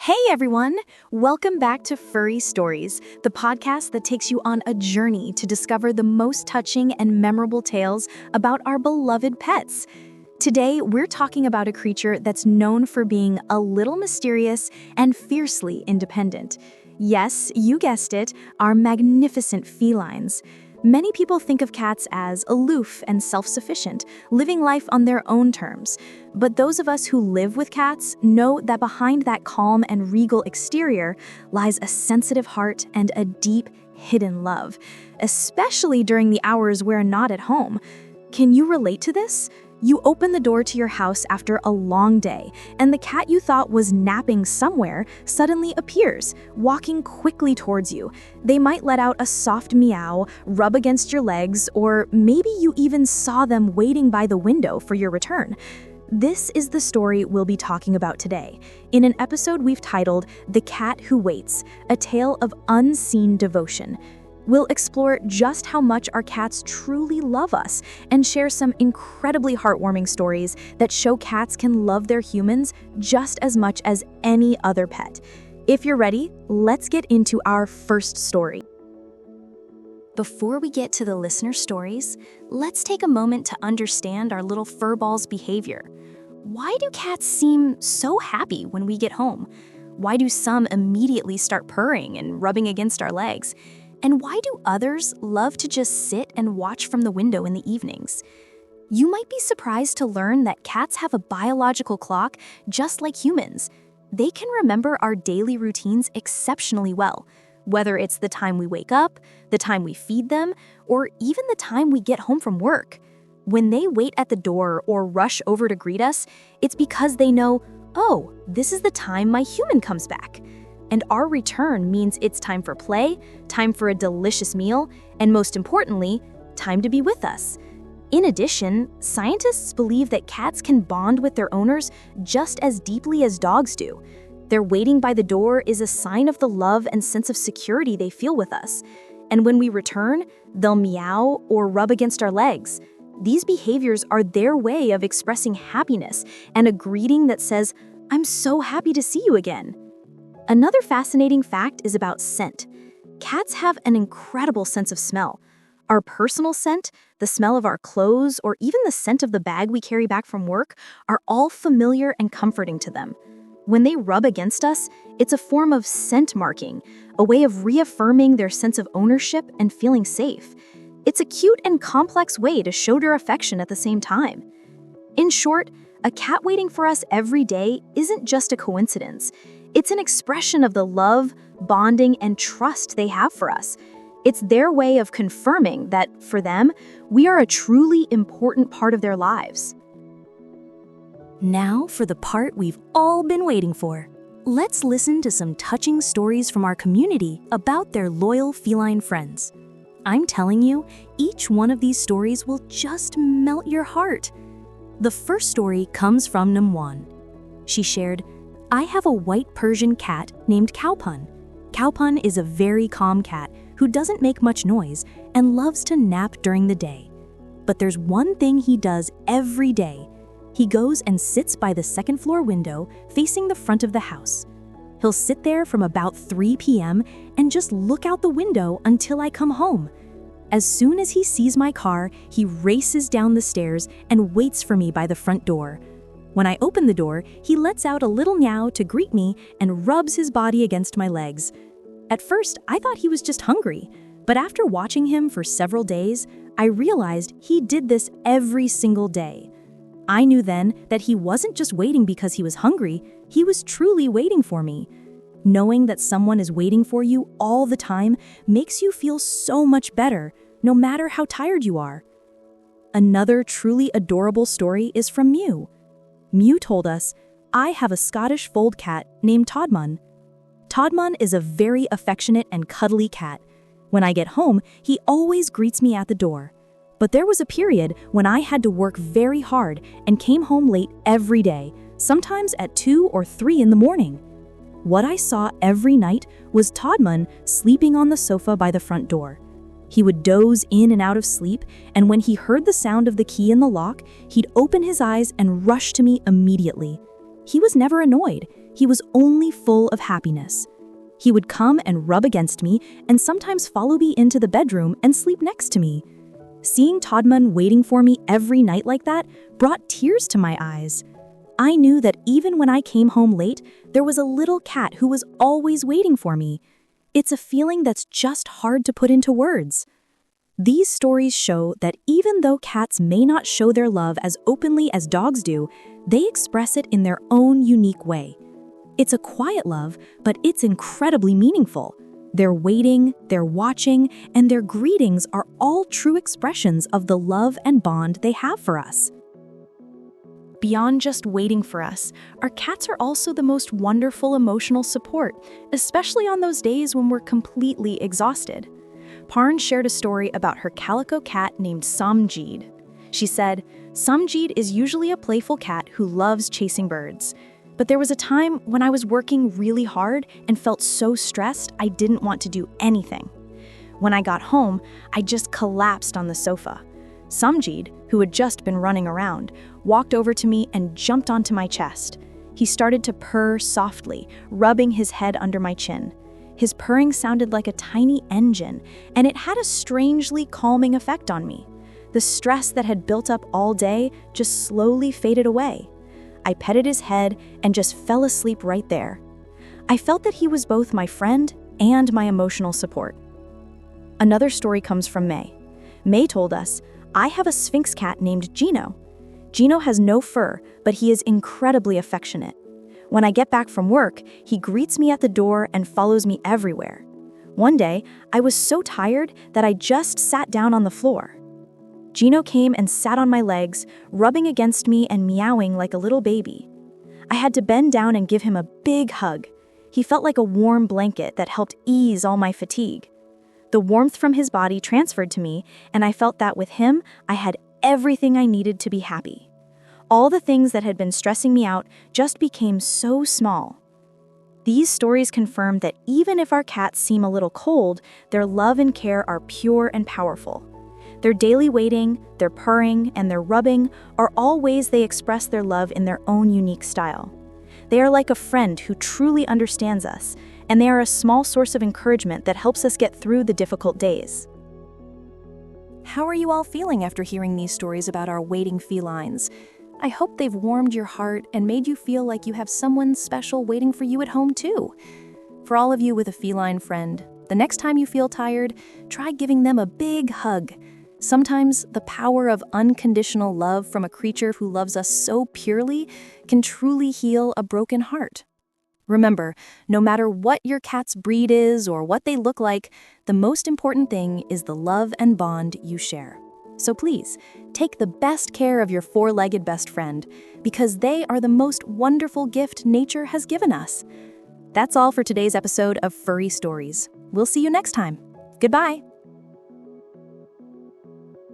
Hey everyone! Welcome back to Furry Stories, the podcast that takes you on a journey to discover the most touching and memorable tales about our beloved pets. Today, we're talking about a creature that's known for being a little mysterious and fiercely independent. Yes, you guessed it, our magnificent felines. Many people think of cats as aloof and self-sufficient, living life on their own terms. But those of us who live with cats know that behind that calm and regal exterior lies a sensitive heart and a deep, hidden love, especially during the hours we're not at home. Can you relate to this? You open the door to your house after a long day, and the cat you thought was napping somewhere suddenly appears, walking quickly towards you. They might let out a soft meow, rub against your legs, or maybe you even saw them waiting by the window for your return. This is the story we'll be talking about today, in an episode we've titled The Cat Who Waits, a tale of unseen devotion. We'll explore just how much our cats truly love us and share some incredibly heartwarming stories that show cats can love their humans just as much as any other pet. If you're ready, let's get into our first story. Before we get to the listener stories, let's take a moment to understand our little furball's behavior. Why do cats seem so happy when we get home? Why do some immediately start purring and rubbing against our legs? And why do others love to just sit and watch from the window in the evenings? You might be surprised to learn that cats have a biological clock just like humans. They can remember our daily routines exceptionally well, whether it's the time we wake up, the time we feed them, or even the time we get home from work. When they wait at the door or rush over to greet us, it's because they know, oh, this is the time my human comes back. And our return means it's time for play, time for a delicious meal, and most importantly, time to be with us. In addition, scientists believe that cats can bond with their owners just as deeply as dogs do. Their waiting by the door is a sign of the love and sense of security they feel with us. And when we return, they'll meow or rub against our legs. These behaviors are their way of expressing happiness and a greeting that says, "I'm so happy to see you again." Another fascinating fact is about scent. Cats have an incredible sense of smell. Our personal scent, the smell of our clothes, or even the scent of the bag we carry back from work are all familiar and comforting to them. When they rub against us, it's a form of scent marking, a way of reaffirming their sense of ownership and feeling safe. It's a cute and complex way to show their affection at the same time. In short, a cat waiting for us every day isn't just a coincidence. It's an expression of the love, bonding, and trust they have for us. It's their way of confirming that, for them, we are a truly important part of their lives. Now for the part we've all been waiting for. Let's listen to some touching stories from our community about their loyal feline friends. I'm telling you, each one of these stories will just melt your heart. The first story comes from Namwan. She shared, "I have a white Persian cat named Cowpun. Cowpun is a very calm cat who doesn't make much noise and loves to nap during the day. But there's one thing he does every day. He goes and sits by the second floor window facing the front of the house. He'll sit there from about 3 p.m. and just look out the window until I come home. As soon as he sees my car, he races down the stairs and waits for me by the front door. When I open the door, he lets out a little meow to greet me and rubs his body against my legs. At first, I thought he was just hungry, but after watching him for several days, I realized he did this every single day. I knew then that he wasn't just waiting because he was hungry, he was truly waiting for me. Knowing that someone is waiting for you all the time makes you feel so much better, no matter how tired you are." Another truly adorable story is from Mew. Mew told us, "I have a Scottish fold cat named Todman. Todman is a very affectionate and cuddly cat. When I get home, he always greets me at the door. But there was a period when I had to work very hard and came home late every day, sometimes at 2 or 3 in the morning. What I saw every night was Todman sleeping on the sofa by the front door. He would doze in and out of sleep, and when he heard the sound of the key in the lock, he'd open his eyes and rush to me immediately. He was never annoyed. He was only full of happiness. He would come and rub against me and sometimes follow me into the bedroom and sleep next to me. Seeing Todman waiting for me every night like that brought tears to my eyes. I knew that even when I came home late, there was a little cat who was always waiting for me. It's a feeling that's just hard to put into words. These stories show that even though cats may not show their love as openly as dogs do, they express it in their own unique way. It's a quiet love, but it's incredibly meaningful. Their waiting, their watching, and their greetings are all true expressions of the love and bond they have for us. Beyond just waiting for us, our cats are also the most wonderful emotional support, especially on those days when we're completely exhausted. Parn shared a story about her calico cat named Samjeed. She said, "Samjeed is usually a playful cat who loves chasing birds. But there was a time when I was working really hard and felt so stressed I didn't want to do anything. When I got home, I just collapsed on the sofa. Samjeed, who had just been running around, walked over to me and jumped onto my chest. He started to purr softly, rubbing his head under my chin. His purring sounded like a tiny engine, and it had a strangely calming effect on me. The stress that had built up all day just slowly faded away. I petted his head and just fell asleep right there. I felt that he was both my friend and my emotional support." Another story comes from May. May told us, "I have a Sphinx cat named Gino. Gino has no fur, but he is incredibly affectionate. When I get back from work, he greets me at the door and follows me everywhere. One day, I was so tired that I just sat down on the floor. Gino came and sat on my legs, rubbing against me and meowing like a little baby. I had to bend down and give him a big hug. He felt like a warm blanket that helped ease all my fatigue. The warmth from his body transferred to me, and I felt that with him, I had everything I needed to be happy. All the things that had been stressing me out just became so small." These stories confirm that even if our cats seem a little cold, their love and care are pure and powerful. Their daily waiting, their purring, and their rubbing are all ways they express their love in their own unique style. They are like a friend who truly understands us, and they are a small source of encouragement that helps us get through the difficult days. How are you all feeling after hearing these stories about our waiting felines? I hope they've warmed your heart and made you feel like you have someone special waiting for you at home too. For all of you with a feline friend, the next time you feel tired, try giving them a big hug. Sometimes the power of unconditional love from a creature who loves us so purely can truly heal a broken heart. Remember, no matter what your cat's breed is or what they look like, the most important thing is the love and bond you share. So please, take the best care of your four-legged best friend, because they are the most wonderful gift nature has given us. That's all for today's episode of Furry Stories. We'll see you next time. Goodbye.